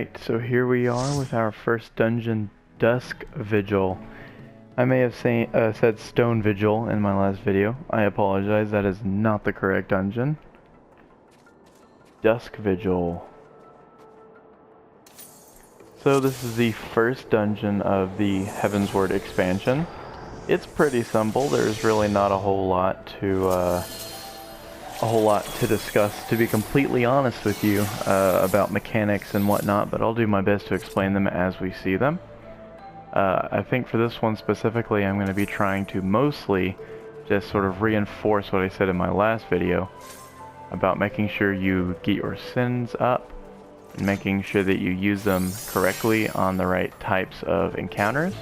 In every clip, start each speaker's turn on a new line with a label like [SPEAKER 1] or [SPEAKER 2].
[SPEAKER 1] Alright, so here we are with our first dungeon, Dusk Vigil. I may have said Stone Vigil in my last video. I apologize, that is not the correct dungeon. Dusk Vigil. So this is the first dungeon of the Heavensward expansion. It's pretty simple. There's really not a whole lot to discuss, to be completely honest with you, about mechanics and whatnot, but I'll do my best to explain them as we see them. I think for this one specifically, I'm going to be trying to mostly just sort of reinforce what I said in my last video about making sure you get your sins up and making sure that you use them correctly on the right types of encounters,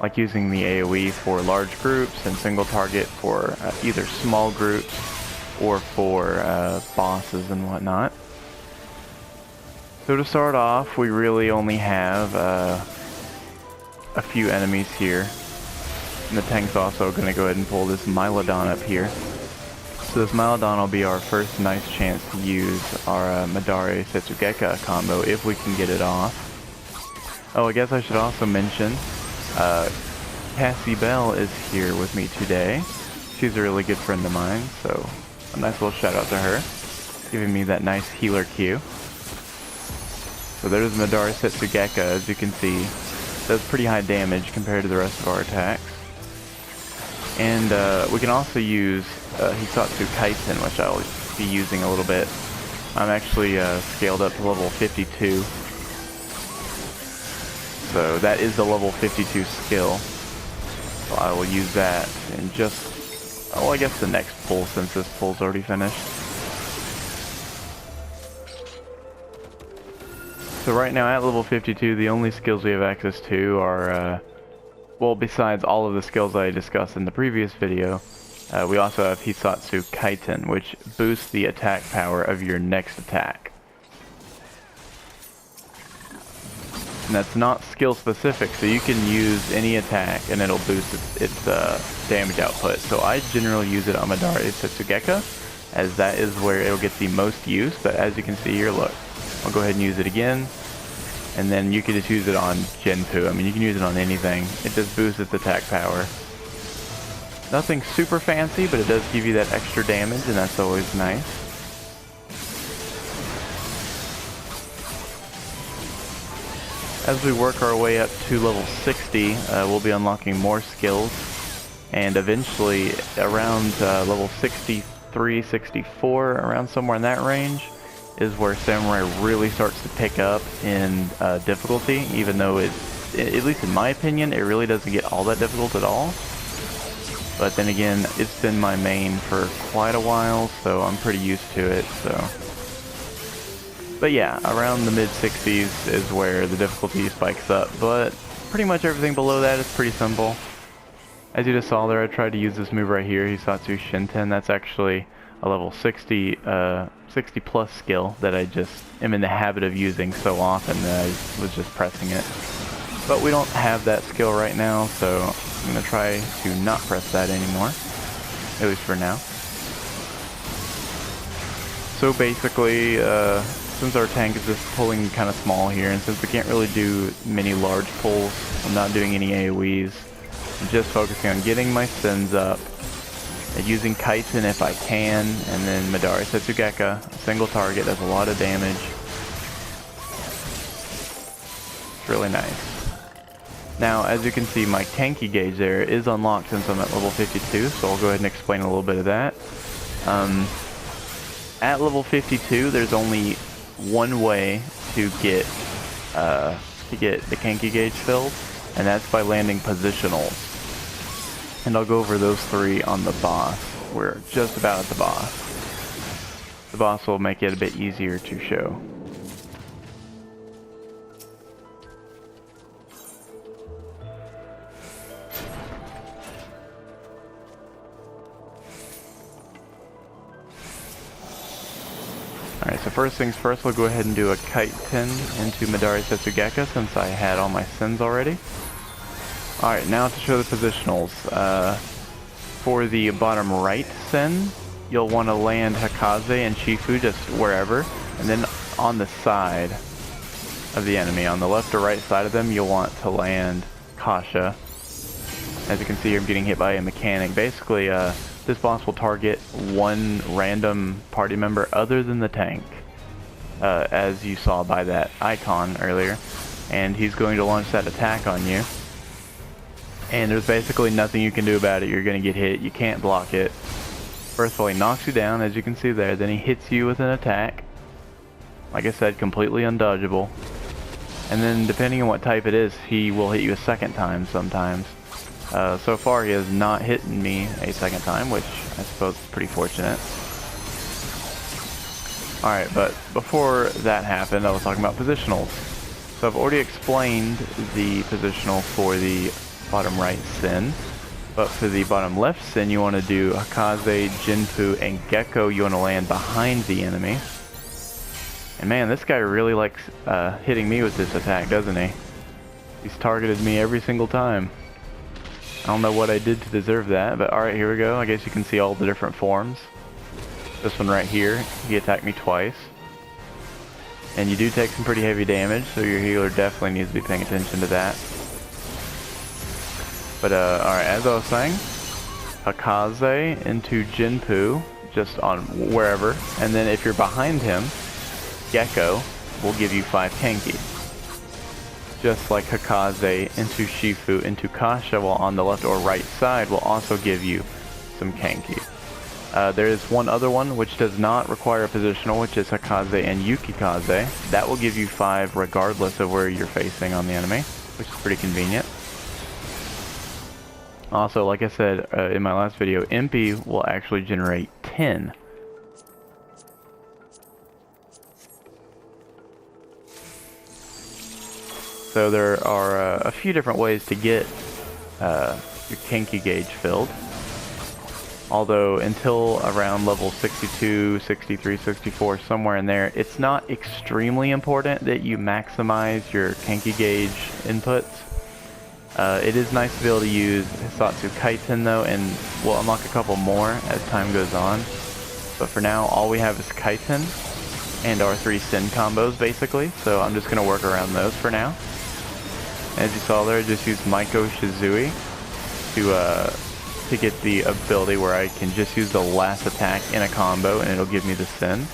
[SPEAKER 1] like using the AoE for large groups and single target for either small groups or for bosses and whatnot. So to start off, we really only have a few enemies here, and the tank's also going to go ahead and pull this Mylodon up here. So this Mylodon will be our first nice chance to use our Madare Setsugeka combo if we can get it off. Oh, I guess I should also mention Cassie Belle is here with me today. She's a really good friend of mine, so a nice little shout out to her, giving me that nice healer Q. So there's Madare Setsugeka, as you can see. Does pretty high damage compared to the rest of our attacks. And we can also use Hisatsu Kaiten, which I'll be using a little bit. I'm actually scaled up to level 52. So that is the level 52 skill. So I will use that in just, I guess the next pull, since this pull's already finished. So right now at level 52, the only skills we have access to are, well, besides all of the skills I discussed in the previous video, we also have Hisatsu Kaiten, which boosts the attack power of your next attack. And that's not skill specific, so you can use any attack and it'll boost its damage output. So I generally use it on Madare Setsugeka, as that is where it'll get the most use. But as you can see here, look, I'll go ahead and use it again, and then you can just use it on Genpu. I mean, you can use it on anything. It just boosts its attack power. Nothing super fancy, but it does give you that extra damage, and that's always nice. As we work our way up to level 60, we'll be unlocking more skills, and eventually around level 63, 64, around somewhere in that range, is where Samurai really starts to pick up in difficulty, even though it, at least in my opinion, it really doesn't get all that difficult at all. But then again, it's been my main for quite a while, so I'm pretty used to it, so. But yeah, around the mid-60s is where the difficulty spikes up, but pretty much everything below that is pretty simple. As you just saw there, I tried to use this move right here, Hisatsu Shinten. That's actually a level 60 plus skill that I just am in the habit of using so often that I was just pressing it. But we don't have that skill right now, so I'm going to try to not press that anymore, at least for now. So basically, since our tank is just pulling kind of small here, and since we can't really do many large pulls, I'm not doing any AoEs. I'm just focusing on getting my sins up, and using Kaiten if I can, and then Madare Setsugeka, a single target, does a lot of damage. It's really nice. Now, as you can see, my tanky gauge there is unlocked since I'm at level 52, so I'll go ahead and explain a little bit of that. At level 52, there's only one way to get the tanky gauge filled, and that's by landing positionals. And I'll go over those three on the boss. We're just about at the boss. The boss will make it a bit easier to show. Alright, so first things first, we'll go ahead and do a Kaiten into Madare Setsugeka since I had all my sins already. Alright, now to show the positionals. For the bottom right sin, you'll want to land Hakaze and Shifu just wherever, and then on the side, of the enemy. On the left or right side of them, you'll want to land Kasha. As you can see here, I'm getting hit by a mechanic. Basically, this boss will target one random party member other than the tank, as you saw by that icon earlier, and he's going to launch that attack on you. And there's basically nothing you can do about it. You're going to get hit. You can't block it. First of all, he knocks you down, as you can see there. Then he hits you with an attack. Like I said, completely undodgeable. And then, depending on what type it is, he will hit you a second time sometimes. So far, he has not hit me a second time, which I suppose is pretty fortunate. Alright, but before that happened, I was talking about positionals. So I've already explained the positional for the bottom right sin, but for the bottom left sin, you want to do Hakaze, Jinpu, and Gecko. You want to land behind the enemy. And man, this guy really likes hitting me with this attack, doesn't he? He's targeted me every single time. I don't know what I did to deserve that, but alright, here we go. I guess you can see all the different forms. This one right here, he attacked me twice. And you do take some pretty heavy damage, so your healer definitely needs to be paying attention to that. But alright, as I was saying, Hakaze into Jinpu, just on wherever. And then if you're behind him, Gecko will give you 5 Kenki. Just like Hakaze into Shifu into Kasha, while on the left or right side will also give you some Kenki. There is one other one which does not require a positional, which is Hakaze and Yukikaze. That will give you 5 regardless of where you're facing on the enemy, which is pretty convenient. Also, like I said in my last video, MP will actually generate 10. So there are a few different ways to get your Kenki gauge filled. Although until around level 62, 63, 64, somewhere in there, it's not extremely important that you maximize your Kenki gauge inputs. It is nice to be able to use Hisatsu Kaiten though, and we'll unlock a couple more as time goes on. But for now, all we have is Kaiten and our 3 Sin combos basically, so I'm just going to work around those for now. As you saw there, I just used Maiko Shizui to get the ability where I can just use the last attack in a combo and it'll give me the Sin.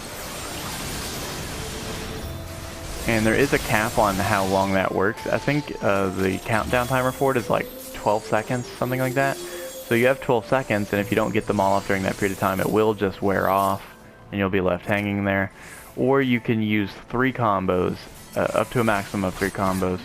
[SPEAKER 1] And there is a cap on how long that works. I think the countdown timer for it is like 12 seconds, something like that. So you have 12 seconds, and if you don't get them all off during that period of time, it will just wear off and you'll be left hanging there. Or you can use 3 combos, up to a maximum of 3 combos.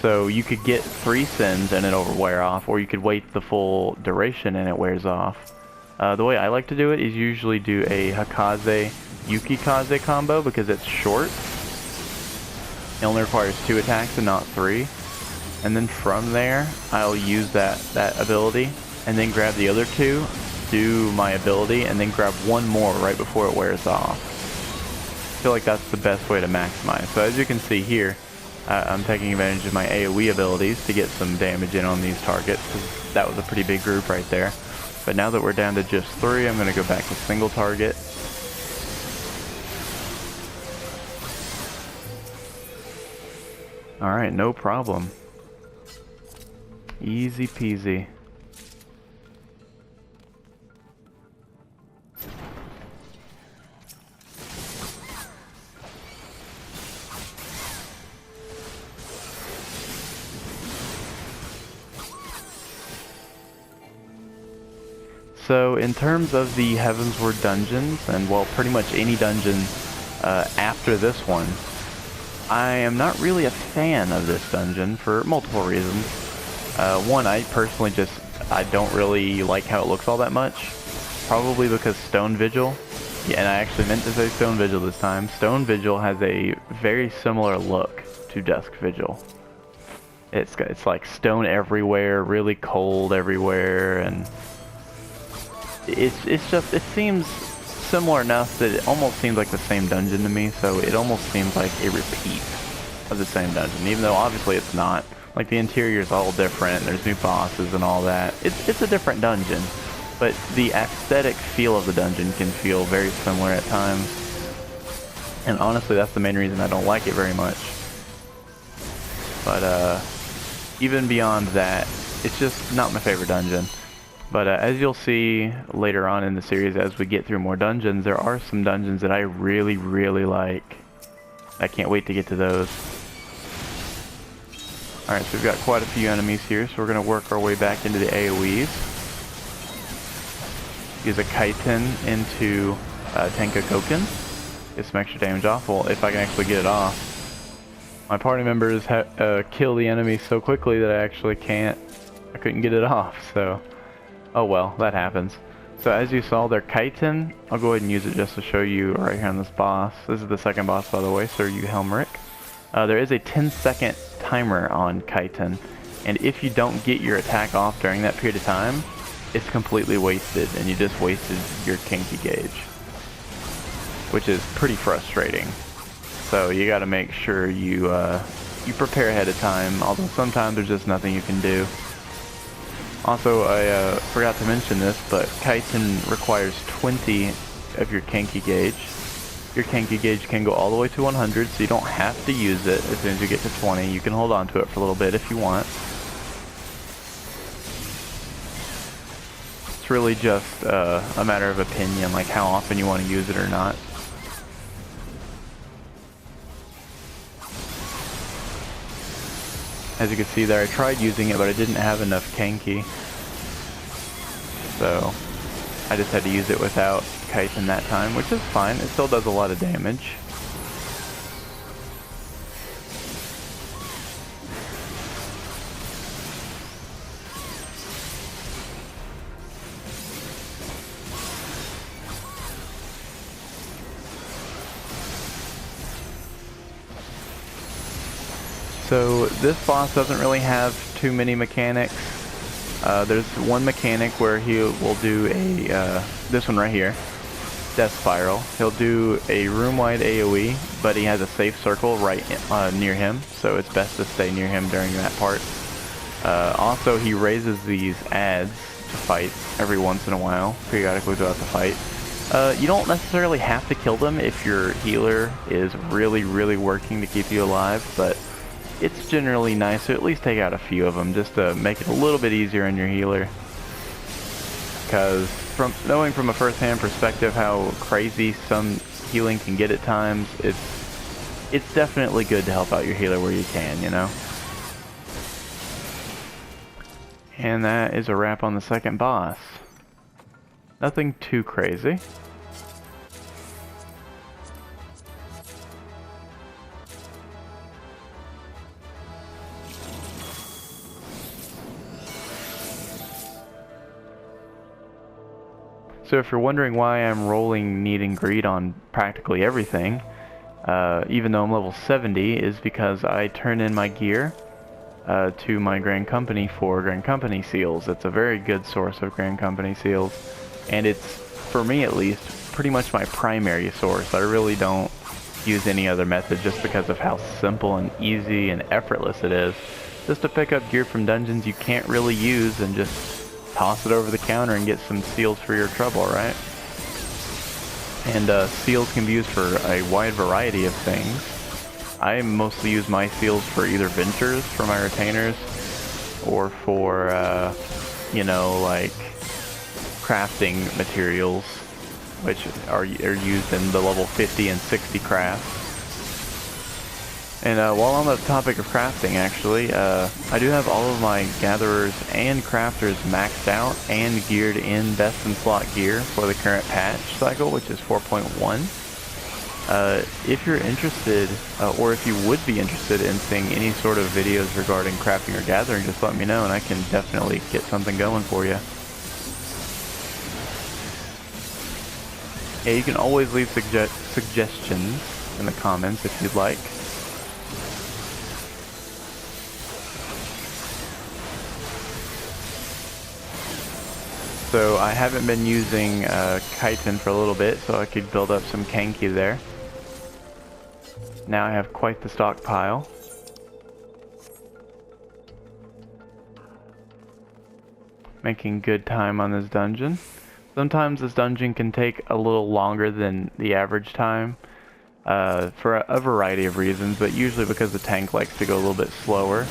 [SPEAKER 1] So you could get 3 Sins and it'll wear off, or you could wait the full duration and it wears off. The way I like to do it is usually do a Hakaze Yukikaze combo because it's short. It only requires 2 attacks and not 3. And then from there, I'll use that ability and then grab the other 2, do my ability, and then grab 1 more right before it wears off. I feel like that's the best way to maximize. So as you can see here, I'm taking advantage of my AoE abilities to get some damage in on these targets, because that was a pretty big group right there. But now that we're down to just 3, I'm going to go back to single target. Alright, no problem. Easy peasy. So in terms of the Heavensward dungeons, and well, pretty much any dungeon after this one, I am not really a fan of this dungeon for multiple reasons. One, I personally I don't really like how it looks all that much. Probably because Stone Vigil, yeah, and I actually meant to say Stone Vigil this time, Stone Vigil has a very similar look to Dusk Vigil. It's like stone everywhere, really cold everywhere, and it seems similar enough that it almost seems like the same dungeon to me, so it almost seems like a repeat of the same dungeon, even though obviously it's not. Like, the interior is all different, there's new bosses and all that. It's a different dungeon, but the aesthetic feel of the dungeon can feel very similar at times. And honestly, that's the main reason I don't like it very much. But even beyond that, it's just not my favorite dungeon. But as you'll see later on in the series, as we get through more dungeons, there are some dungeons that I really, really like. I can't wait to get to those. Alright, so we've got quite a few enemies here, so we're going to work our way back into the AoEs. Use a Kaiten into Tenkakoken. Get some extra damage off. Well, if I can actually get it off. My party members kill the enemy so quickly that I actually I couldn't get it off, so... Oh well, that happens. So as you saw, their Kaiten, I'll go ahead and use it just to show you right here on this boss. This is the second boss, by the way, Sir Helmeric. There is a 10-second timer on Kaiten, and if you don't get your attack off during that period of time, it's completely wasted, and you just wasted your Kinky gauge, which is pretty frustrating. So you got to make sure you prepare ahead of time, although sometimes there's just nothing you can do. Also, I forgot to mention this, but Kaiten requires 20 of your Kinky gauge. Your Kinky gauge can go all the way to 100, so you don't have to use it as soon as you get to 20. You can hold on to it for a little bit if you want. It's really just a matter of opinion, like how often you want to use it or not. As you can see there, I tried using it, but I didn't have enough Kanki. So, I just had to use it without Kaiten that time, which is fine. It still does a lot of damage. So this boss doesn't really have too many mechanics. There's one mechanic where he will do a, this one right here, Death Spiral. He'll do a room-wide AoE, but he has a safe circle right near him, so it's best to stay near him during that part. Also, he raises these adds to fight every once in a while, periodically throughout the fight. You don't necessarily have to kill them if your healer is really, really working to keep you alive, but it's generally nice to at least take out a few of them just to make it a little bit easier on your healer. Because knowing from a first-hand perspective how crazy some healing can get at times, it's definitely good to help out your healer where you can, you know? And that is a wrap on the second boss. Nothing too crazy. So if you're wondering why I'm rolling Need and Greed on practically everything, even though I'm level 70, is because I turn in my gear to my Grand Company for Grand Company seals. It's a very good source of Grand Company seals, and it's, for me at least, pretty much my primary source. I really don't use any other method just because of how simple and easy and effortless it is. Just to pick up gear from dungeons you can't really use and just toss it over the counter and get some seals for your trouble, right? And seals can be used for a wide variety of things. I mostly use my seals for either ventures for my retainers, or for, you know, like crafting materials, which are used in the level 50 and 60 crafts. And while on the topic of crafting, actually, I do have all of my gatherers and crafters maxed out and geared in best in slot gear for the current patch cycle, which is 4.1. If you're interested, or if you would be interested in seeing any sort of videos regarding crafting or gathering, just let me know and I can definitely get something going for you. Yeah, you can always leave suggestions in the comments if you'd like. So I haven't been using Kaiten for a little bit, so I could build up some Kanki there. Now I have quite the stockpile. Making good time on this dungeon. Sometimes this dungeon can take a little longer than the average time, for a variety of reasons, but usually because the tank likes to go a little bit slower.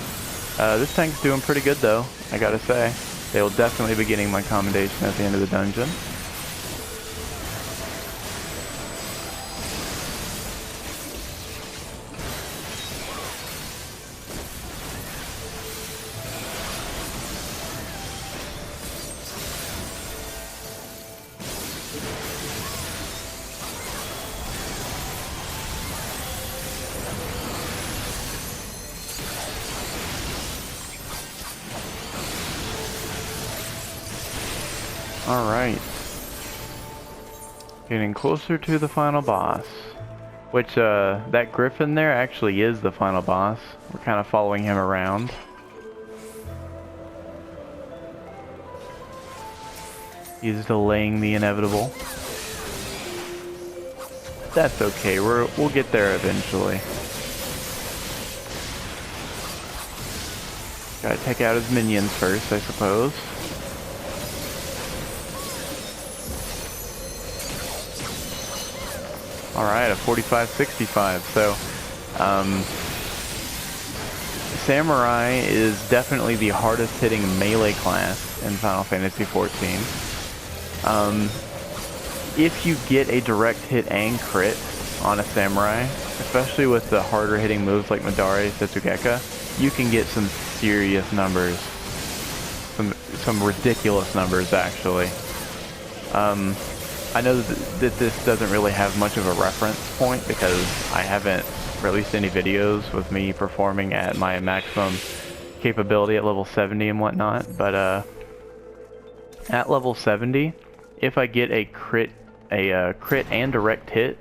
[SPEAKER 1] This tank's doing pretty good though, I gotta say. They will definitely be getting my commendation at the end of the dungeon. Alright. Getting closer to the final boss. Which, that griffin there actually is the final boss. We're kind of following him around. He's delaying the inevitable. That's okay, we'll get there eventually. Gotta take out his minions first, I suppose. Alright, a 45-65, so, Samurai is definitely the hardest hitting melee class in Final Fantasy XIV. If you get a direct hit and crit on a Samurai, especially with the harder hitting moves like Madare, Setsugeka, you can get some serious numbers. Some ridiculous numbers, actually. I know that this doesn't really have much of a reference point because I haven't released any videos with me performing at my maximum capability at level 70 and whatnot, but at level 70, if I get a crit and direct hit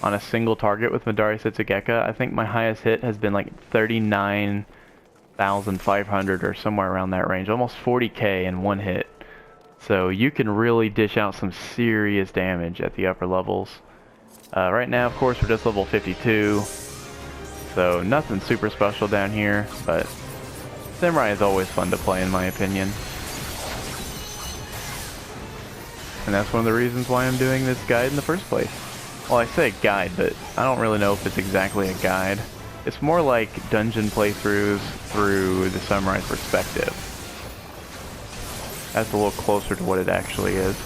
[SPEAKER 1] on a single target with Madare Setsugeka, I think my highest hit has been like 39,500 or somewhere around that range, almost 40k in one hit. So you can really dish out some serious damage at the upper levels. Right now, of course, we're just level 52, so nothing super special down here, but Samurai is always fun to play in my opinion. And that's one of the reasons why I'm doing this guide in the first place. Well, I say guide, but I don't really know if it's exactly a guide. It's more like dungeon playthroughs through the Samurai's perspective. That's a little closer to what it actually is.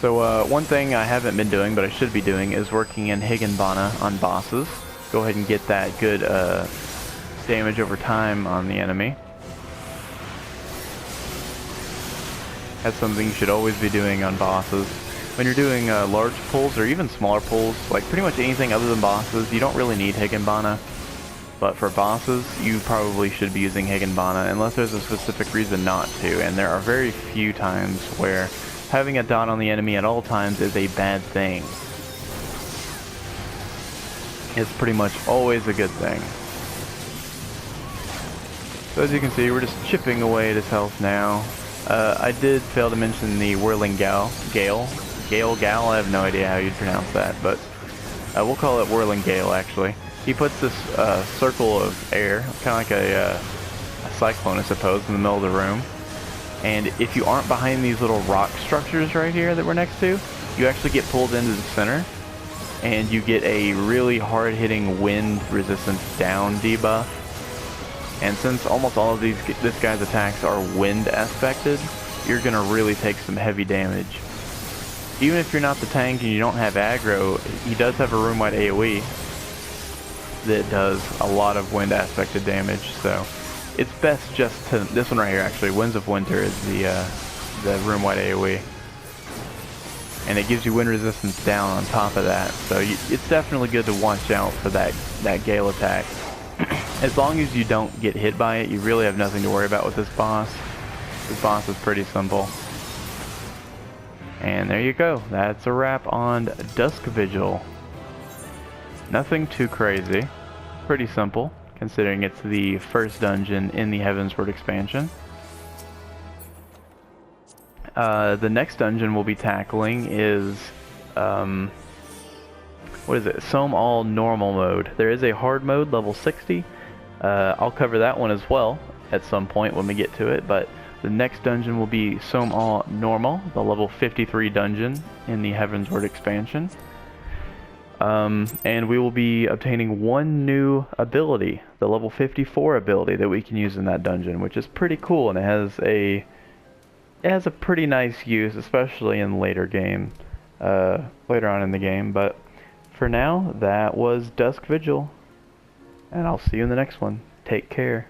[SPEAKER 1] So one thing I haven't been doing, but I should be doing, is working in Higanbana on bosses. Go ahead and get that good damage over time on the enemy. That's something you should always be doing on bosses. When you're doing large pulls or even smaller pulls, like pretty much anything other than bosses, you don't really need Higanbana. But for bosses, you probably should be using Higanbana unless there's a specific reason not to, and there are very few times where having a dot on the enemy at all times is a bad thing. It's pretty much always a good thing. So as you can see, we're just chipping away at his health now. I did fail to mention the Whirling Gale, I have no idea how you'd pronounce that, but we'll call it Whirling Gale actually. He puts this circle of air, kind of like a cyclone I suppose, in the middle of the room. And if you aren't behind these little rock structures right here that we're next to, you actually get pulled into the center. And you get a really hard-hitting wind resistance down debuff. And since almost all of this guy's attacks are wind aspected, you're going to really take some heavy damage. Even if you're not the tank and you don't have aggro, he does have a room-wide AoE that does a lot of wind aspected damage, so it's best just to, this one right here actually, Winds of Winter is the room-wide AoE. And it gives you wind resistance down on top of that, so it's definitely good to watch out for that Gale attack. As long as you don't get hit by it, you really have nothing to worry about with this boss. This boss is pretty simple. And there you go, that's a wrap on Dusk Vigil. Nothing too crazy, pretty simple, considering it's the first dungeon in the Heavensward expansion. The next dungeon we'll be tackling is, what is it, Sohm All Normal mode. There is a hard mode, level 60. I'll cover that one as well at some point when we get to it, but The next dungeon will be Som All Normal, the level 53 dungeon in the Heavensward expansion. And we will be obtaining one new ability, the level 54 ability that we can use in that dungeon, which is pretty cool, and it has a pretty nice use, especially in later on in the game. But for now, that was Dusk Vigil, and I'll see you in the next one. Take care.